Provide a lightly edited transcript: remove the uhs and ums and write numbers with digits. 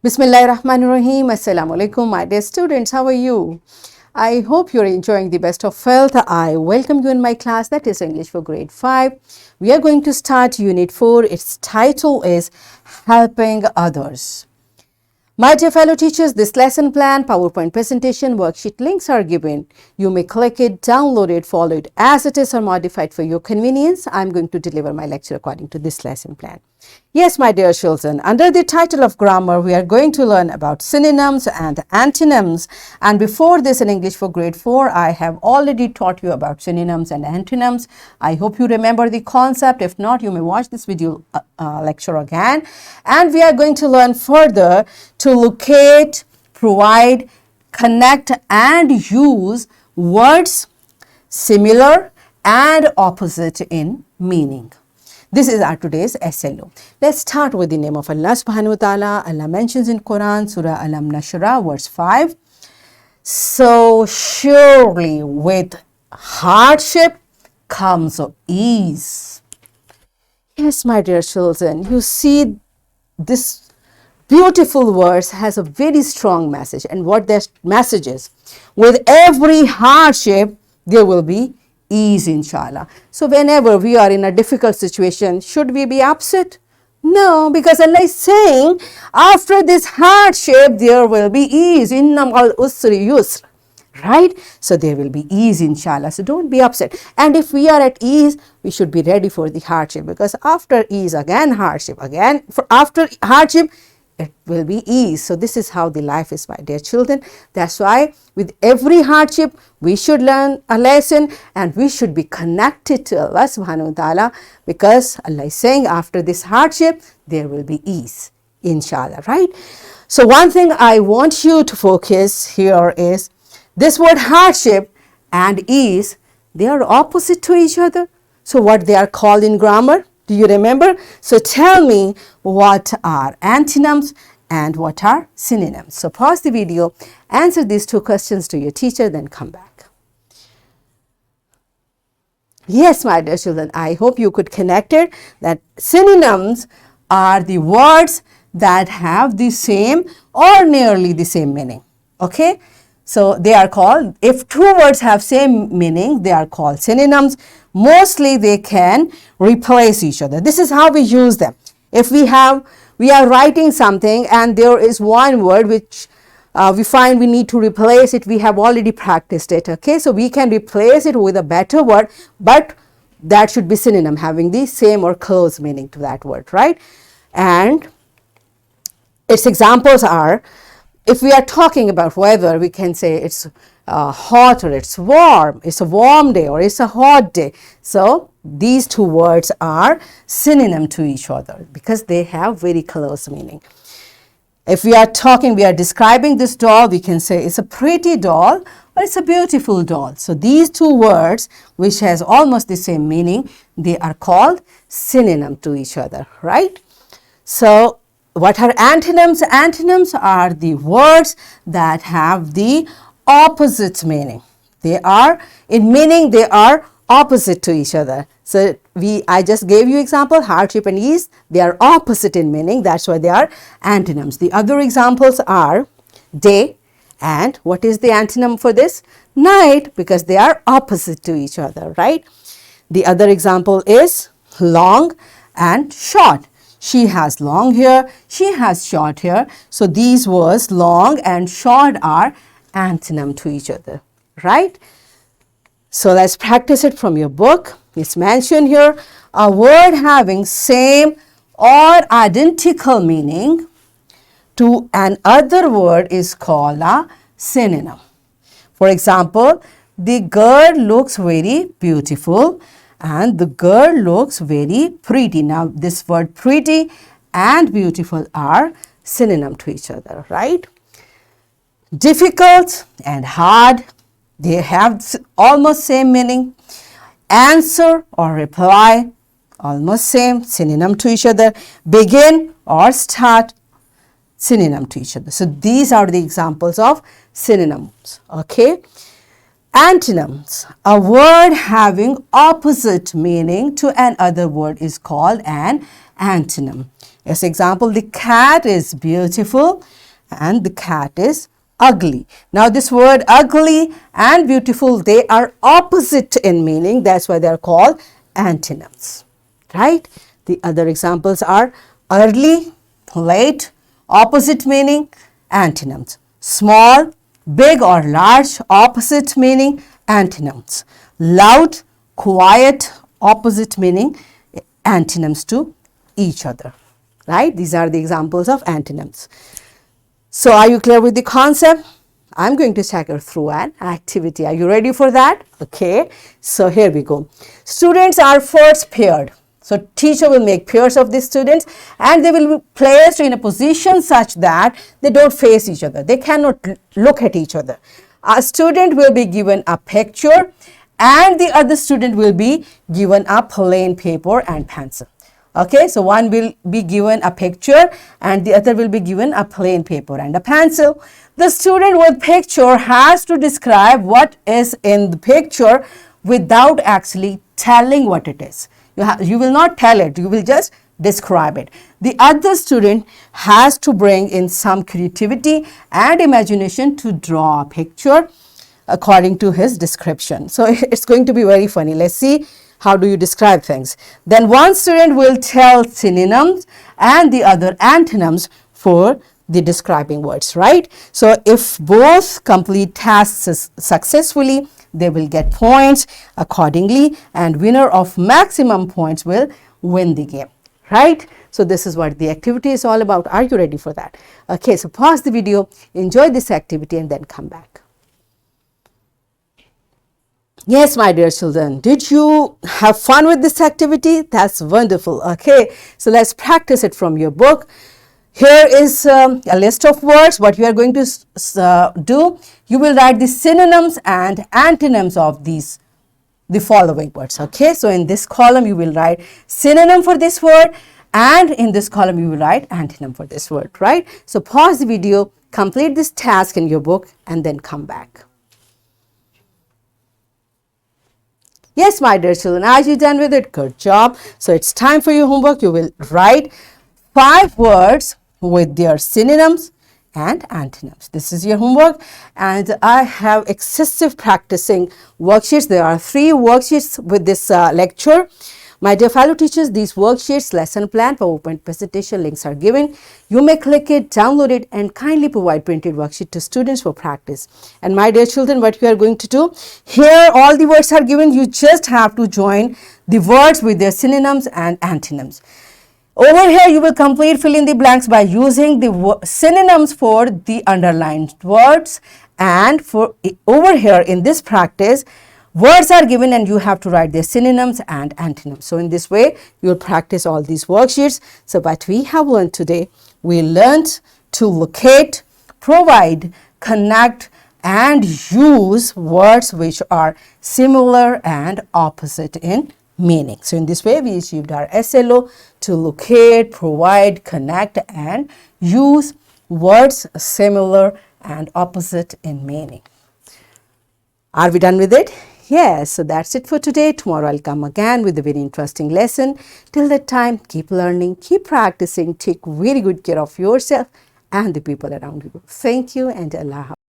Bismillahirrahmanirrahim. Assalamu alaikum, my dear students. How are you? I hope you're enjoying the best of health. I welcome you in my class, that is English for grade 5. We are going to start unit 4. Its title is Helping Others. My dear fellow teachers, this lesson plan, PowerPoint presentation, worksheet links are given. You may click it, download it, follow it as it is or modify it for your convenience. I'm going to deliver my lecture according to this lesson plan. Yes, my dear children, under the title of grammar, we are going to learn about synonyms and antonyms. And before this in English for grade 4, I have already taught you about synonyms and antonyms. I hope you remember the concept. If not, you may watch this video lecture again. And we are going to learn further to locate, provide, connect and use words similar and opposite in meaning. This is our today's SLO. Let's start with the name of Allah subhanahu wa ta'ala. Allah mentions in Quran, Surah Alam Nashra, verse 5. So surely with hardship comes ease. Yes, my dear children, you see this beautiful verse has a very strong message. And what that message is, with every hardship, there will be ease, inshallah. So whenever we are in a difficult situation, should we be upset? No, because Allah is saying, after this hardship, there will be ease. Innam al usri yusr. Right? So there will be ease, inshallah. So don't be upset. And if we are at ease, we should be ready for the hardship, because after ease, again hardship, again after hardship, it will be ease. So this is how the life is, my dear children. That's why with every hardship, we should learn a lesson and we should be connected to Allah subhanahu wa ta'ala, because Allah is saying after this hardship, there will be ease, inshallah, right? So one thing I want you to focus here is this word hardship and ease, they are opposite to each other. So what they are called in grammar? Do you remember? So tell me, what are antonyms and what are synonyms? So pause the video, answer these two questions to your teacher, then come back. Yes, my dear children, I hope you could connect it that synonyms are the words that have the same or nearly the same meaning. Okay? So they are called, if two words have same meaning, they are called synonyms. Mostly they can replace each other. This is how we use them. If we are writing something and there is one word which we find we need to replace it, we have already practiced it. Okay, so we can replace it with a better word, but that should be synonym, having the same or close meaning to that word, right? And its examples are, if we are talking about weather, we can say it's hot or it's warm, it's a warm day or it's a hot day. So these two words are synonym to each other because they have very close meaning. If we are describing this doll, we can say it's a pretty doll or it's a beautiful doll. So these two words, which has almost the same meaning, they are called synonym to each other, right? So what are antonyms? Antonyms are the words that have the opposite meaning. They are, in meaning, they are opposite to each other. So I just gave you example, hardship and ease, they are opposite in meaning. That's why they are antonyms. The other examples are day, and what is the antonym for this? Night, because they are opposite to each other, right? The other example is long and short. She has long hair, she has short hair. So these words long and short are antonym to each other, right? So let's practice it from your book. It's mentioned here, a word having same or identical meaning to another word is called a synonym. For example, the girl looks very beautiful and the girl looks very pretty. Now this word pretty and beautiful are synonym to each other, right? Difficult and hard, they have almost same meaning. Answer or reply, almost same, synonym to each other. Begin or start, synonym to each other. So these are the examples of synonyms, okay? Antonyms, a word having opposite meaning to another word is called an antonym. As example, the cat is beautiful and the cat is ugly. Now this word ugly and beautiful, they are opposite in meaning. That's why they are called antonyms, right? The other examples are early, late, opposite meaning, antonyms. Small, big or large, opposite meaning, antonyms. Loud, quiet, opposite meaning, antonyms to each other, right? These are the examples of antonyms. So are you clear with the concept? I'm going to take you through an activity. Are you ready for that? Okay. So here we go. Students are first paired. So teacher will make pairs of these students and they will be placed in a position such that they don't face each other. They cannot look at each other. A student will be given a picture and the other student will be given a plain paper and pencil. Okay, so one will be given a picture and the other will be given a plain paper and a pencil. The student with picture has to describe what is in the picture without actually telling what it is. You will not tell it, you will just describe it. The other student has to bring in some creativity and imagination to draw a picture according to his description. So it's going to be very funny. Let's see. How do you describe things? Then one student will tell synonyms and the other antonyms for the describing words, right? So if both complete tasks successfully, they will get points accordingly and winner of maximum points will win the game, right? So this is what the activity is all about. Are you ready for that? Okay, so pause the video, enjoy this activity and then come back. Yes, my dear children, did you have fun with this activity? That's wonderful. Okay, so let's practice it from your book. Here is a list of words. What you are going to do, you will write the synonyms and antonyms of the following words. Okay, so in this column you will write synonym for this word and in this column you will write antonym for this word, right? So pause the video, complete this task in your book and then come back. Yes, my dear children, are you done with it? Good job. So it's time for your homework. You will write 5 words with their synonyms and antonyms. This is your homework and I have excessive practicing worksheets. There are 3 worksheets with this lecture. My dear fellow teachers, these worksheets, lesson plan, PowerPoint presentation links are given. You may click it, download it and kindly provide printed worksheet to students for practice. And my dear children, what we are going to do, here all the words are given. You just have to join the words with their synonyms and antonyms. Over here, you will fill in the blanks by using the synonyms for the underlined words and for over here in this practice, words are given and you have to write their synonyms and antonyms. So in this way, you will practice all these worksheets. So what we have learned today, we learned to locate, provide, connect and use words which are similar and opposite in meaning. So in this way, we achieved our SLO to locate, provide, connect and use words similar and opposite in meaning. Are we done with it? Yes, so that's it for today. Tomorrow I'll come again with a very interesting lesson. Till that time, keep learning, keep practicing, take very good care of yourself and the people around you. Thank you and Allah Hafiz.